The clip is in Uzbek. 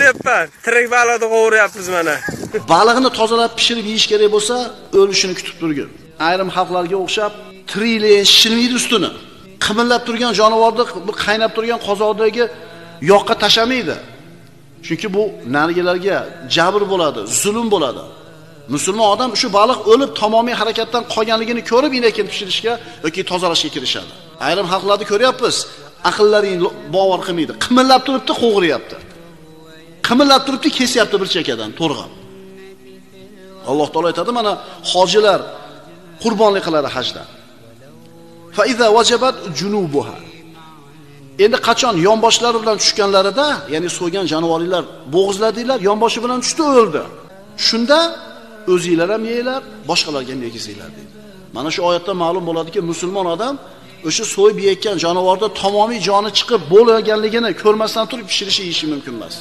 deyapman. Tirik baliqni qovuryapmiz mana. Baliqni tozalab pishirib yeyish kerak bo'lsa, o'lishini kutib turgin. Ayrim xalqlarga o'xshab tiriklik shilmaydi ustini. Qimillab turgan jonivorni bir qaynab turgan qozoqdagi yoqqa tashamaydi. Chunki bu narigilarga jabr bo'ladi, zulm bo'ladi. Musulmon odam shu baliq o'lib tamomiy harakatdan qolganligini ko'rib ekin pishirishga yoki tozalashga kirishadi. Ayrim xalqlarni ko'ryapmiz, aqllaring bovar qilmaydi. Qimillab turibdi, qo'g'iryapti. Qimillab turibdi, kesyapti bir chekadan, to'rg'ab. Alloh taolo aytadi, mana hojilar qurbonlik qiladi hajda. Fa iza wajabat junubuha. Endi qachon yonboshlari bilan tushganlarida, ya'ni so'ygan jonivorlar bo'g'izladinglar, yonboshi bilan tushdi, o'ldi. Shunda o'zingizlar ham yeylar, boshqalarga ham yegizinglar deydi. Mana shu oyatdan ma'lum bo'ladiki, musulmon odam o'sha so'yib yeyotgan jonivorda tamomiy joni chiqib bo'lganligini ko'rmasdan turib pishirishi yeyishi mumkin emas.